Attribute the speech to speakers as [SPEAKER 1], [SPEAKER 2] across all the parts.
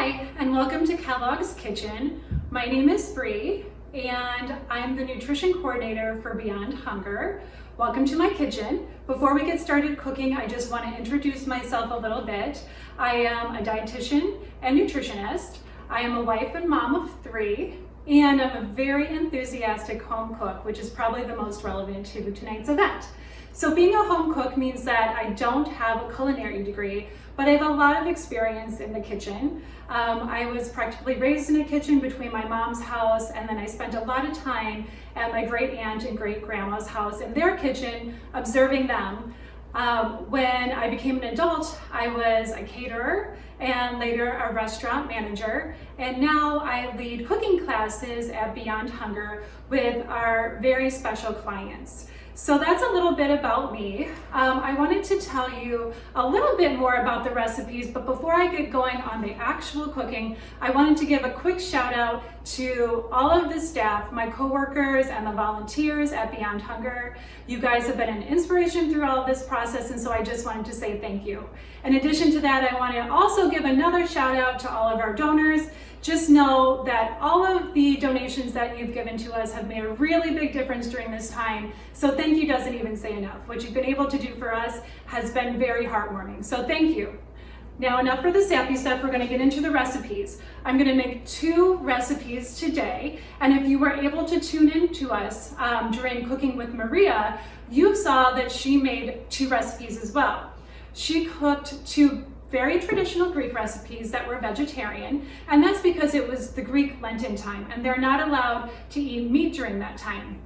[SPEAKER 1] Hi, and welcome to Kellogg's Kitchen. My name is Bri, and I'm the nutrition coordinator for Beyond Hunger. Welcome to my kitchen. Before we get started cooking, I just want to introduce myself a little bit. I am a dietitian and nutritionist. I am a wife and mom of 3, and I'm a very enthusiastic home cook, which is probably the most relevant to tonight's event. So being a home cook means that I don't have a culinary degree, but I have a lot of experience in the kitchen. I was practically raised in a kitchen between my mom's house, and then I spent a lot of time at my great aunt and great grandma's house in their kitchen, observing them. When I became an adult, I was a caterer and later a restaurant manager, and now I lead cooking classes at Beyond Hunger with our very special clients. So that's a little bit about me. I wanted to tell you a little bit more about the recipes, but before I get going on the actual cooking, I wanted to give a quick shout out to all of the staff, my coworkers and the volunteers at Beyond Hunger. You guys have been an inspiration through all of this process, and so I just wanted to say thank you. In addition to that, I want to also give another shout out to all of our donors. Just know that all of the donations that you've given to us have made a really big difference during this time. So thank you doesn't even say enough. What you've been able to do for us has been very heartwarming. So thank you. Now enough for the sappy stuff, we're gonna get into the recipes. I'm gonna make 2 recipes today. And if you were able to tune in to us during Cooking with Maria, you saw that she made 2 recipes as well. She cooked 2 very traditional Greek recipes that were vegetarian, and that's because it was the Greek Lenten time and they're not allowed to eat meat during that time.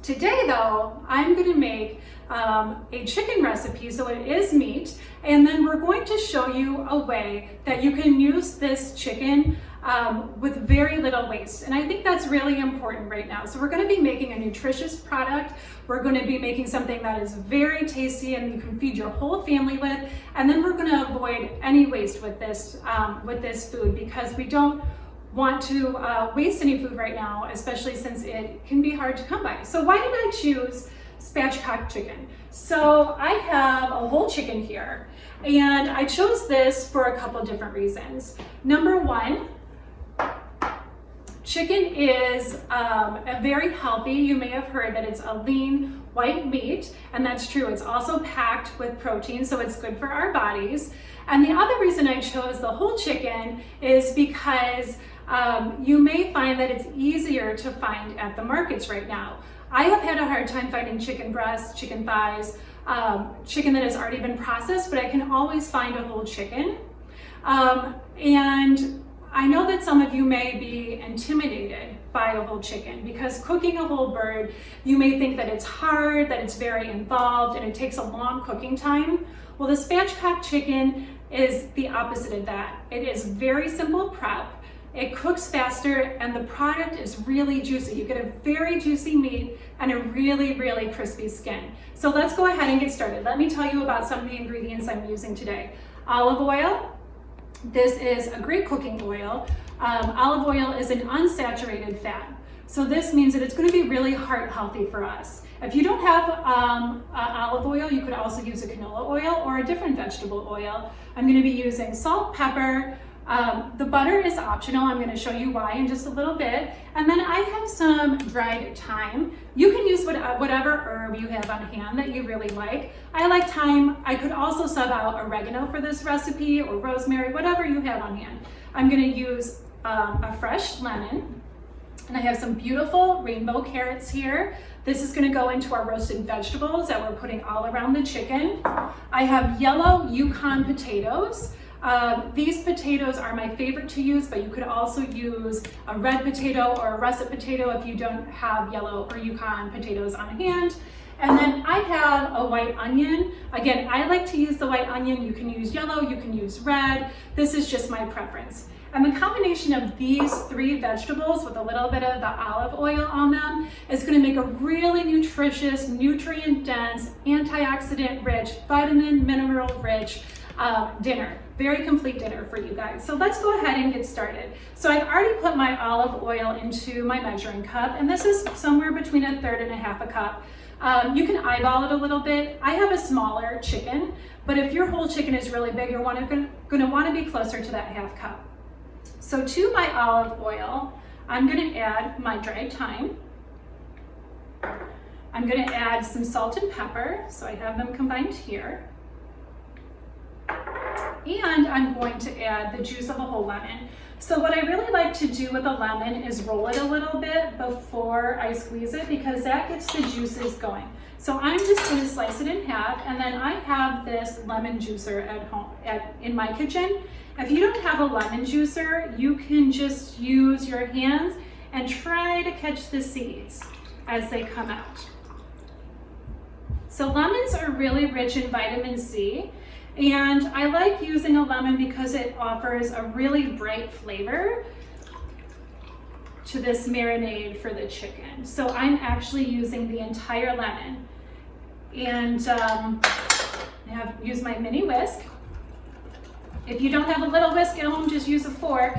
[SPEAKER 1] Today though, I'm going to make a chicken recipe, so it is meat, and then we're going to show you a way that you can use this chicken with very little waste. And I think that's really important right now. So we're going to be making a nutritious product. We're going to be making something that is very tasty and you can feed your whole family with. And then we're going to avoid any waste with this food, because we don't want to waste any food right now, especially since it can be hard to come by. So why did I choose spatchcock chicken? So I have a whole chicken here, and I chose this for a couple different reasons. Number one, chicken is a very healthy, you may have heard that it's a lean white meat, and that's true. It's also packed with protein, so it's good for our bodies. And the other reason I chose the whole chicken is because you may find that it's easier to find at the markets right now. I have had a hard time finding chicken breasts, chicken thighs, chicken that has already been processed, but I can always find a whole chicken. And I know that some of you may be intimidated by a whole chicken, because cooking a whole bird, you may think that it's hard, that it's very involved, and it takes a long cooking time. Well, the spatchcock chicken is the opposite of that. It is very simple prep. It cooks faster, and the product is really juicy. You get a very juicy meat and a really, really crispy skin. So let's go ahead and get started. Let me tell you about some of the ingredients I'm using today. Olive oil. This is a great cooking oil. Olive oil is an unsaturated fat. So this means that it's going to be really heart healthy for us. If you don't have olive oil, you could also use a canola oil or a different vegetable oil. I'm going to be using salt, pepper. The butter is optional. I'm going to show you why in just a little bit. And then I have some dried thyme. You can use whatever herb you have on hand that you really like. I like thyme. I could also sub out oregano for this recipe, or rosemary, whatever you have on hand. I'm going to use a fresh lemon. And I have some beautiful rainbow carrots here. This is going to go into our roasted vegetables that we're putting all around the chicken. I have yellow Yukon potatoes. These potatoes are my favorite to use, but you could also use a red potato or a russet potato if you don't have yellow or Yukon potatoes on hand. And then I have a white onion. Again, I like to use the white onion. You can use yellow, you can use red. This is just my preference. And the combination of these 3 vegetables with a little bit of the olive oil on them is going to make a really nutritious, nutrient-dense, antioxidant-rich, vitamin, mineral-rich dinner. Very complete dinner for you guys. So let's go ahead and get started. So I've already put my olive oil into my measuring cup, and this is somewhere between 1/3 and 1/2 cup. You can eyeball it a little bit. I have a smaller chicken, but if your whole chicken is really big, you're going to want to be closer to that 1/2 cup. So to my olive oil, I'm going to add my dried thyme. I'm going to add some salt and pepper, so I have them combined here. And I'm going to add the juice of a whole lemon. So what I really like to do with a lemon is roll it a little bit before I squeeze it, because that gets the juices going. So I'm just going to slice it in half, and then I have this lemon juicer at home in my kitchen. If you don't have a lemon juicer, you can just use your hands and try to catch the seeds as they come out. So lemons are really rich in vitamin C, and I like using a lemon because it offers a really bright flavor to this marinade for the chicken. So I'm actually using the entire lemon, and I have used my mini whisk. If you don't have a little whisk at home, just use a fork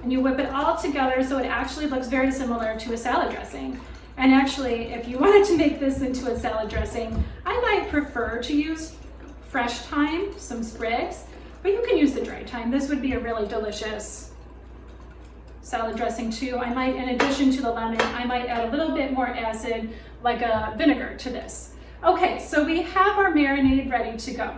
[SPEAKER 1] and you whip it all together so it actually looks very similar to a salad dressing. And actually, if you wanted to make this into a salad dressing, I might prefer to use fresh thyme, some sprigs, but you can use the dried thyme. This would be a really delicious salad dressing too. I might, in addition to the lemon, I might add a little bit more acid, like a vinegar, to this. Okay, so we have our marinade ready to go.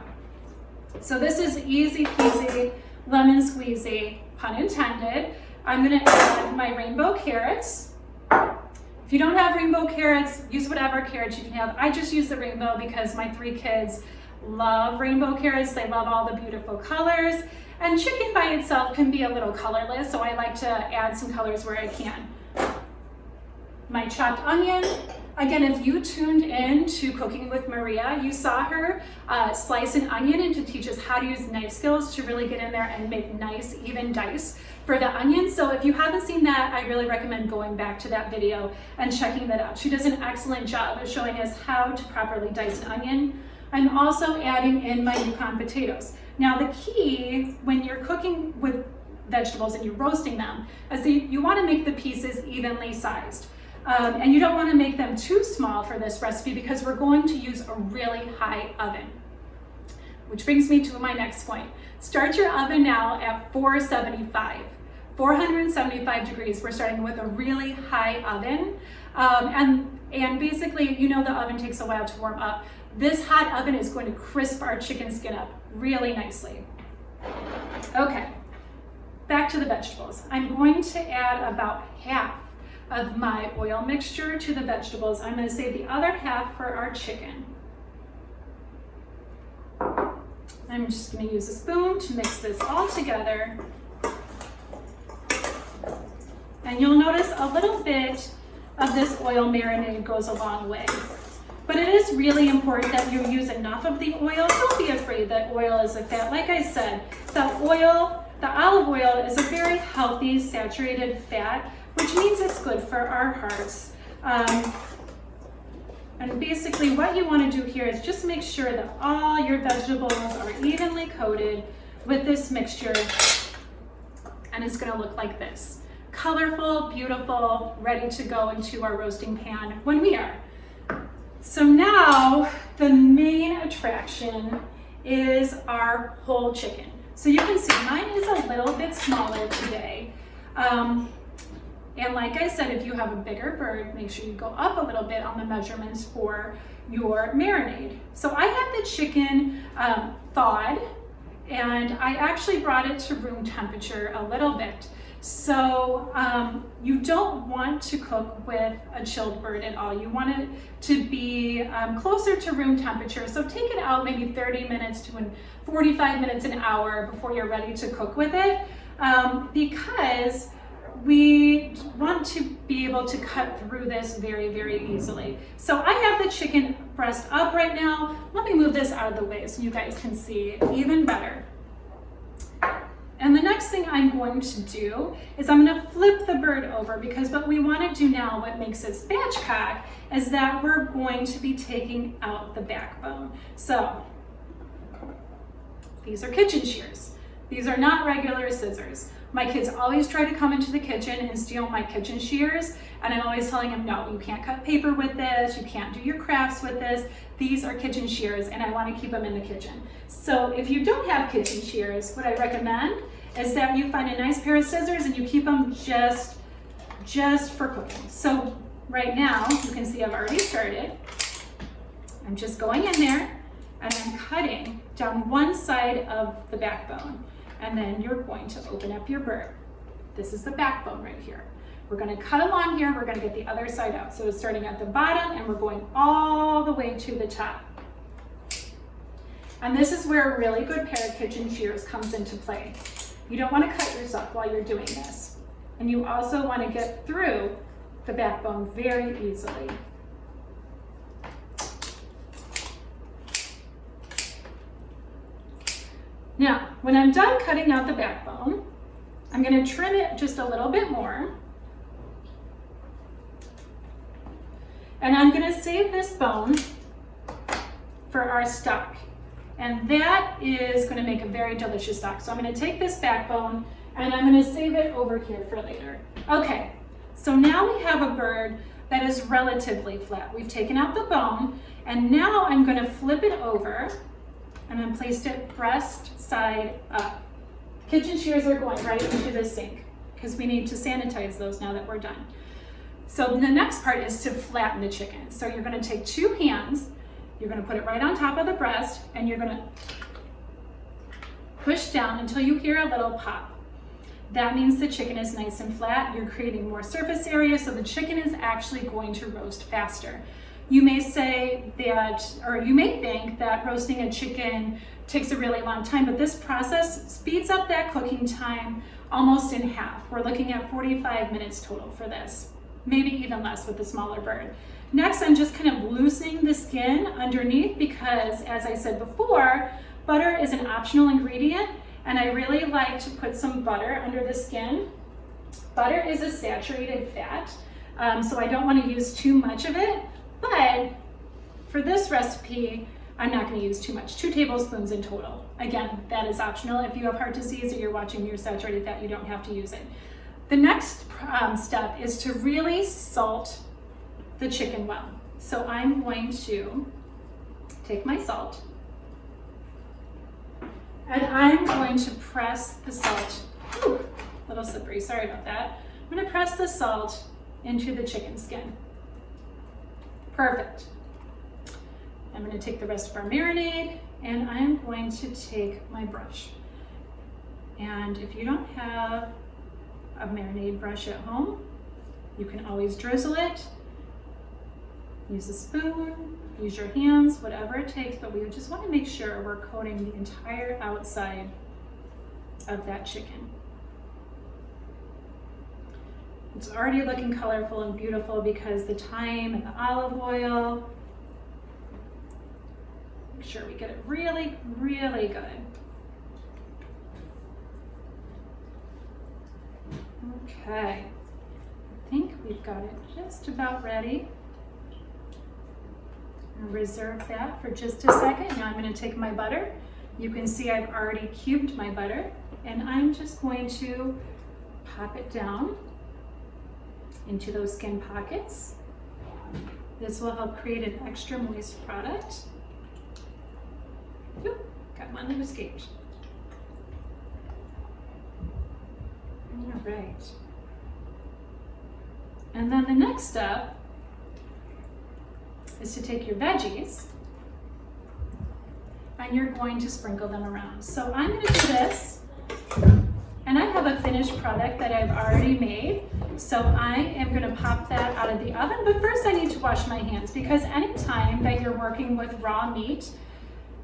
[SPEAKER 1] So this is easy peasy, lemon squeezy, pun intended. I'm gonna add my rainbow carrots. If you don't have rainbow carrots, use whatever carrots you can have. I just use the rainbow because my 3 kids love rainbow carrots. They love all the beautiful colors. And chicken by itself can be a little colorless, so I like to add some colors where I can. My chopped onion. Again, if you tuned in to Cooking with Maria, you saw her slice an onion and to teach us how to use knife skills to really get in there and make nice, even dice for the onions. So if you haven't seen that, I really recommend going back to that video and checking that out. She does an excellent job of showing us how to properly dice an onion. I'm also adding in my Yukon potatoes. Now the key when you're cooking with vegetables and you're roasting them is you want to make the pieces evenly sized. And you don't want to make them too small for this recipe because we're going to use a really high oven. Which brings me to my next point. Start your oven now at 475 degrees. We're starting with a really high oven. And basically, you know the oven takes a while to warm up. This hot oven is going to crisp our chicken skin up really nicely. Okay, back to the vegetables. I'm going to add about half of my oil mixture to the vegetables. I'm going to save the other half for our chicken. I'm just going to use a spoon to mix this all together. And you'll notice a little bit of this oil marinade goes a long way. But it is really important that you use enough of the oil. Don't be afraid that oil is a fat. Like I said, the olive oil is a very healthy, saturated fat, which means it's good for our hearts. And basically what you want to do here is just make sure that all your vegetables are evenly coated with this mixture. And it's going to look like this. Colorful, beautiful, ready to go into our roasting pan when we are. So now the main attraction is our whole chicken. So you can see mine is a little bit smaller today. And like I said, if you have a bigger bird, make sure you go up a little bit on the measurements for your marinade. So I have the chicken thawed, and I actually brought it to room temperature a little bit. So you don't want to cook with a chilled bird at all. You want it to be closer to room temperature. So take it out maybe 30 minutes to 45 minutes, an hour before you're ready to cook with it, because we want to be able to cut through this very, very easily. So I have the chicken breast up right now. Let me move this out of the way so you guys can see even better. And the next thing I'm going to do is I'm going to flip the bird over, because what we want to do now, what makes it spatchcock, is that we're going to be taking out the backbone. So these are kitchen shears. These are not regular scissors. My kids always try to come into the kitchen and steal my kitchen shears, and I'm always telling them, no, you can't cut paper with this, you can't do your crafts with this. These are kitchen shears, and I want to keep them in the kitchen. So if you don't have kitchen shears, what I recommend is that you find a nice pair of scissors and you keep them just for cooking. So right now, you can see I've already started. I'm just going in there and I'm cutting down one side of the backbone. And then you're going to open up your bird. This is the backbone right here. We're going to cut along here. We're going to get the other side out. So it's starting at the bottom and we're going all the way to the top. And this is where a really good pair of kitchen shears comes into play. You don't want to cut yourself while you're doing this. And you also want to get through the backbone very easily. Now, when I'm done cutting out the backbone, I'm going to trim it just a little bit more. And I'm going to save this bone for our stock. And that is going to make a very delicious stock. So I'm going to take this backbone and I'm going to save it over here for later. Okay, so now we have a bird that is relatively flat. We've taken out the bone and now I'm going to flip it over and then placed it breast side up. Kitchen shears are going right into the sink because we need to sanitize those now that we're done. So the next part is to flatten the chicken. So you're going to take two hands, you're going to put it right on top of the breast, and you're going to push down until you hear a little pop. That means the chicken is nice and flat. You're creating more surface area, so the chicken is actually going to roast faster. You may say that, or you may think that roasting a chicken takes a really long time, but this process speeds up that cooking time almost in half. We're looking at 45 minutes total for this, maybe even less with the smaller bird. Next, I'm just kind of loosening the skin underneath because, as I said before, butter is an optional ingredient, and I really like to put some butter under the skin. Butter is a saturated fat, so I don't want to use too much of it. But for this recipe, I'm not going to use too much, 2 tablespoons in total. Again, that is optional. If you have heart disease or you're watching your saturated fat, you don't have to use it. The next step is to really salt the chicken well. So I'm going to take my salt and I'm going to press the salt. Ooh, a little slippery, sorry about that. I'm going to press the salt into the chicken skin. Perfect. I'm going to take the rest of our marinade and I'm going to take my brush. And if you don't have a marinade brush at home, you can always drizzle it. Use a spoon, use your hands, whatever it takes, but we just want to make sure we're coating the entire outside of that chicken. It's already looking colorful and beautiful because the thyme and the olive oil. Make sure we get it really, really good. Okay, I think we've got it just about ready. I'll reserve that for just a second. Now I'm going to take my butter. You can see I've already cubed my butter, and I'm just going to pop it down into those skin pockets. This will help create an extra moist product. Oop, got one that escaped. All right. And then the next step is to take your veggies and you're going to sprinkle them around. So I'm going to do this, and I have a finished product that I've already made. So I am going to pop that out of the oven, but first I need to wash my hands because anytime that you're working with raw meat,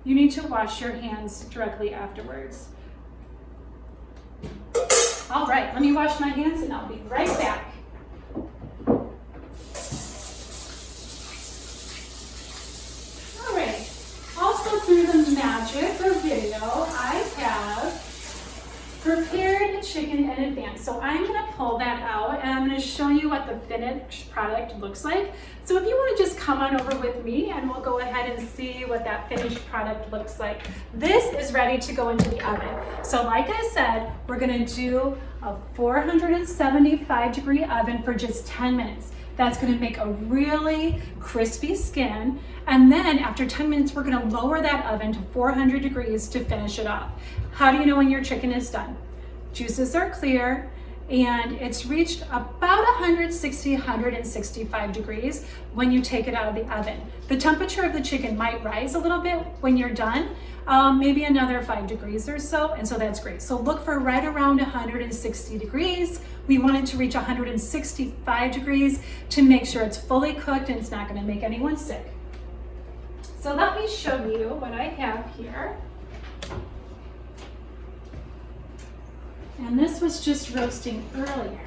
[SPEAKER 1] you need to wash your hands directly afterwards. All right, let me wash my hands and I'll be right back. All right, also through the magic of video, I have prepared chicken in advance. So I'm going to pull that out and I'm going to show you what the finished product looks like. So if you want to just come on over with me and we'll go ahead and see what that finished product looks like. This is ready to go into the oven. So like I said, we're going to do a 475-degree oven for just 10 minutes. That's going to make a really crispy skin. And then after 10 minutes, we're going to lower that oven to 400 degrees to finish it off. How do you know when your chicken is done? juices are clear, and it's reached about 160, 165 degrees when you take it out of the oven. The temperature of the chicken might rise a little bit when you're done, maybe another 5 degrees or so, and so that's great. So look for right around 160 degrees. We want it to reach 165 degrees to make sure it's fully cooked and it's not gonna make anyone sick. So let me show you what I have here. And this was just roasting earlier.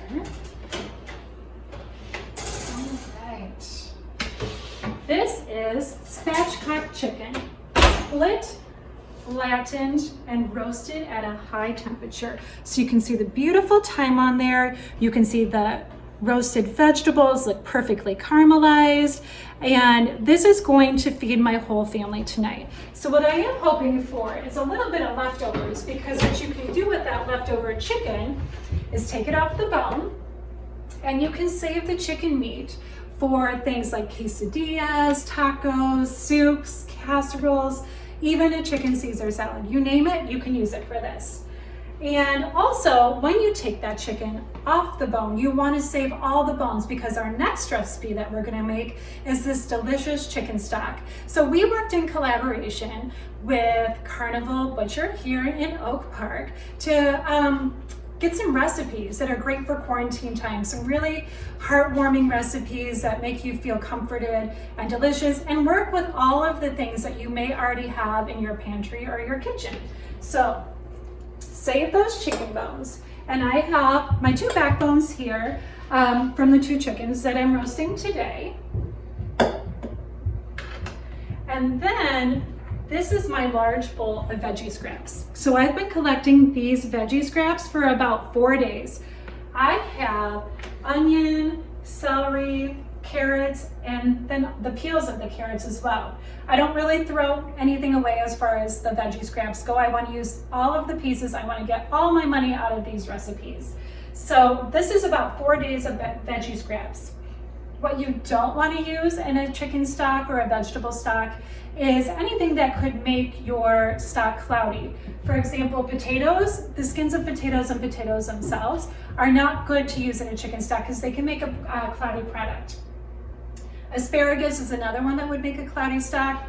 [SPEAKER 1] All right. This is spatchcock chicken, split, flattened, and roasted at a high temperature. So you can see the beautiful thyme on there. You can see the roasted vegetables look perfectly caramelized. And this is going to feed my whole family tonight. So what I am hoping for is a little bit of leftovers, because what you can do with that leftover chicken is take it off the bone, and you can save the chicken meat for things like quesadillas, tacos, soups, casseroles, even a chicken Caesar salad. You name it, you can use it for this. And also, when you take that chicken off the bone, you want to save all the bones, because our next recipe that we're going to make is this delicious chicken stock. So we worked in collaboration with Carnival Butcher here in Oak Park to get some recipes that are great for quarantine time, some really heartwarming recipes that make you feel comforted and delicious, and work with all of the things that you may already have in your pantry or your kitchen. So save those chicken bones. And I have my 2 backbones here from the 2 chickens that I'm roasting today. And then this is my large bowl of veggie scraps. So I've been collecting these veggie scraps for about 4 days. I have onion, celery, carrots, and then the peels of the carrots as well. I don't really throw anything away as far as the veggie scraps go. I want to use all of the pieces. I want to get all my money out of these recipes. So this is about 4 days of veggie scraps. What you don't want to use in a chicken stock or a vegetable stock is anything that could make your stock cloudy. For example, potatoes, the skins of potatoes and potatoes themselves are not good to use in a chicken stock because they can make a cloudy product. Asparagus is another one that would make a cloudy stock.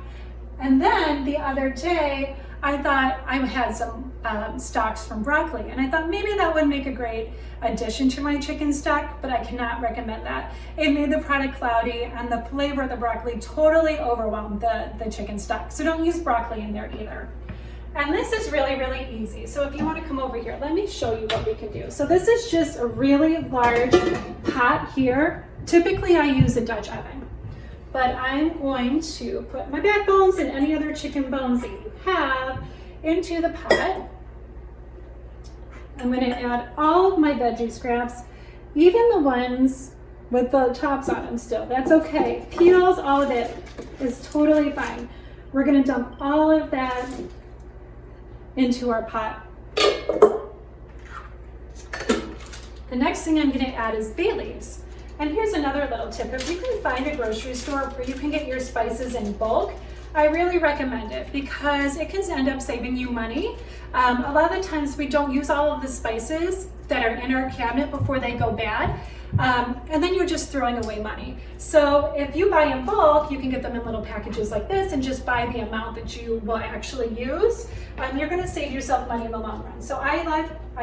[SPEAKER 1] And then the other day, I thought I had some stalks from broccoli, and I thought maybe that would make a great addition to my chicken stock, but I cannot recommend that. It made the product cloudy, and the flavor of the broccoli totally overwhelmed the chicken stock. So don't use broccoli in there either. And this is really, really easy. So if you want to come over here, let me show you what we can do. So this is just a really large pot here. Typically I use a Dutch oven, but I'm going to put my backbones and any other chicken bones that you have into the pot. I'm going to add all of my veggie scraps, even the ones with the tops on them still. That's okay. Peels, all of it is totally fine. We're going to dump all of that into our pot. The next thing I'm going to add is bay leaves. And here's another little tip. If you can find a grocery store where you can get your spices in bulk, I really recommend it because it can end up saving you money. A lot of the times we don't use all of the spices that are in our cabinet before they go bad. And then you're just throwing away money. So if you buy in bulk, you can get them in little packages like this and just buy the amount that you will actually use. You're gonna save yourself money in the long run. So I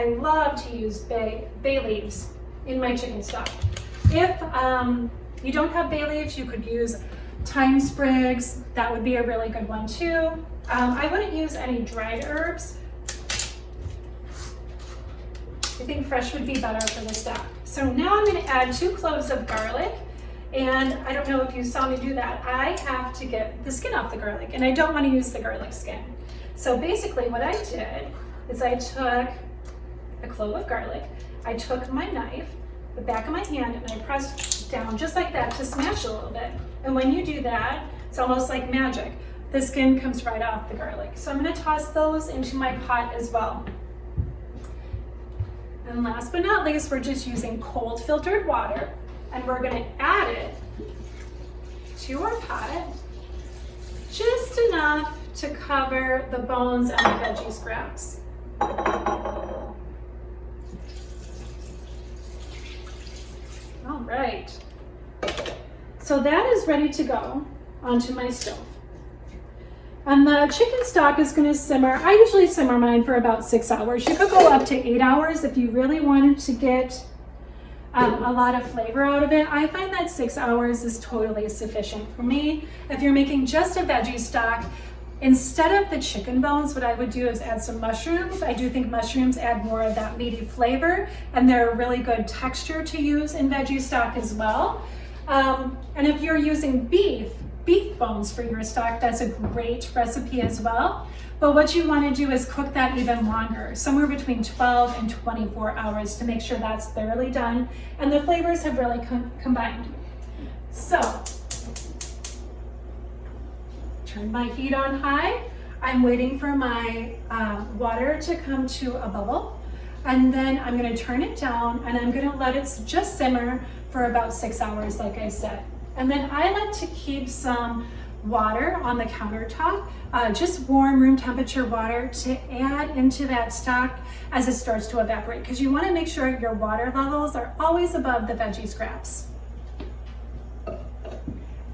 [SPEAKER 1] love to use bay leaves in my chicken stock. If you don't have bay leaves, you could use thyme sprigs. That would be a really good one too. I wouldn't use any dried herbs. I think fresh would be better for the stock. So now I'm going to add 2 cloves of garlic, and I don't know if you saw me do that. I have to get the skin off the garlic, and I don't want to use the garlic skin. So basically what I did is I took a clove of garlic, I took my knife, the back of my hand, and I pressed down just like that to smash a little bit. And when you do that, it's almost like magic. The skin comes right off the garlic. So I'm going to toss those into my pot as well. And last but not least, we're just using cold filtered water, and we're going to add it to our pot, just enough to cover the bones and the veggie scraps. right. So that is ready to go onto my stove. And the chicken stock is going to simmer. I usually simmer mine for about 6 hours. You could go up to 8 hours if you really wanted to get a lot of flavor out of it. I find that 6 hours is totally sufficient for me. If you're making just a veggie stock, instead of the chicken bones, what I would do is add some mushrooms. I do think mushrooms add more of that meaty flavor, and they're a really good texture to use in veggie stock as well. And if you're using beef bones for your stock, that's a great recipe as well. But what you want to do is cook that even longer, somewhere between 12 and 24 hours to make sure that's thoroughly done and the flavors have really combined. So, turn my heat on high. I'm waiting for my water to come to a bubble. And then I'm going to turn it down and I'm going to let it just simmer for about 6 hours, like I said. And then I like to keep some water on the countertop, just warm room temperature water to add into that stock as it starts to evaporate, because you want to make sure your water levels are always above the veggie scraps.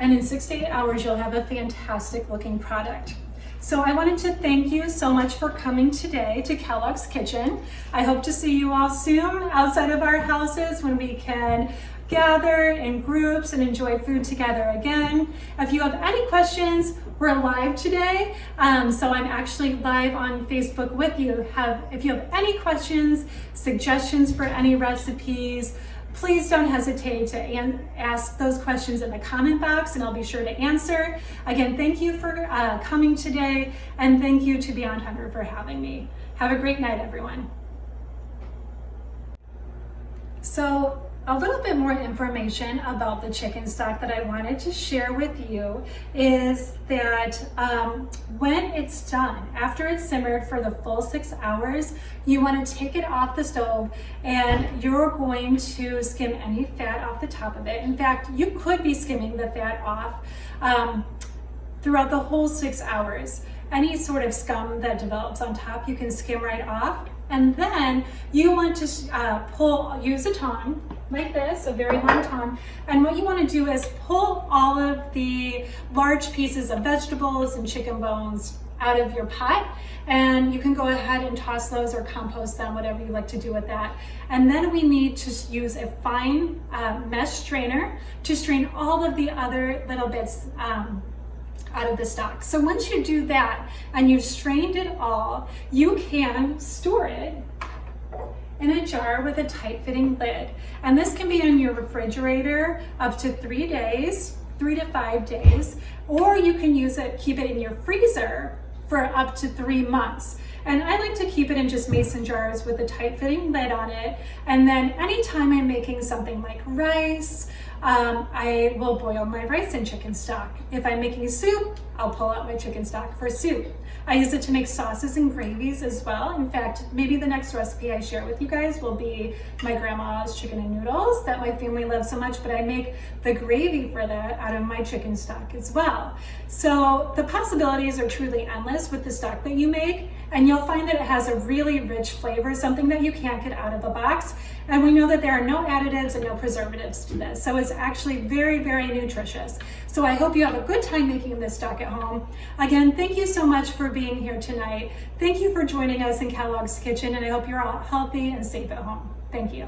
[SPEAKER 1] And in 6 to 8 hours, you'll have a fantastic looking product. So I wanted to thank you so much for coming today to Kellogg's Kitchen. I hope to see you all soon outside of our houses when we can gather in groups and enjoy food together again. If you have any questions, we're live today. So I'm actually live on Facebook with you. If you have any questions, suggestions for any recipes, please don't hesitate to ask those questions in the comment box and I'll be sure to answer. Again, thank you for coming today, and thank you to Beyond Hunger for having me. Have a great night, everyone. So, a little bit more information about the chicken stock that I wanted to share with you is that when it's done, after it's simmered for the full 6 hours, you want to take it off the stove and you're going to skim any fat off the top of it. In fact, you could be skimming the fat off throughout the whole 6 hours. Any sort of scum that develops on top, you can skim right off. And then you want to use a tongue like this, a very long tongue. And what you want to do is pull all of the large pieces of vegetables and chicken bones out of your pot. And you can go ahead and toss those or compost them, whatever you like to do with that. And then we need to use a fine mesh strainer to strain all of the other little bits out of the stock. So once you do that and you've strained it all, you can store it in a jar with a tight-fitting lid. And this can be in your refrigerator up to 3 days, 3 to 5 days, or you can keep it in your freezer for up to 3 months. And I like to keep it in just mason jars with a tight-fitting lid on it. And then anytime I'm making something like rice, I will boil my rice in chicken stock. If I'm making soup, I'll pull out my chicken stock for soup. I use it to make sauces and gravies as well. In fact, maybe the next recipe I share with you guys will be my grandma's chicken and noodles that my family loves so much, but I make the gravy for that out of my chicken stock as well. So the possibilities are truly endless with the stock that you make, and you'll find that it has a really rich flavor, something that you can't get out of a box. And we know that there are no additives and no preservatives to this. So it's actually very, very nutritious. So I hope you have a good time making this stock at home. Again, thank you so much for being here tonight. Thank you for joining us in Kellogg's Kitchen, and I hope you're all healthy and safe at home. Thank you.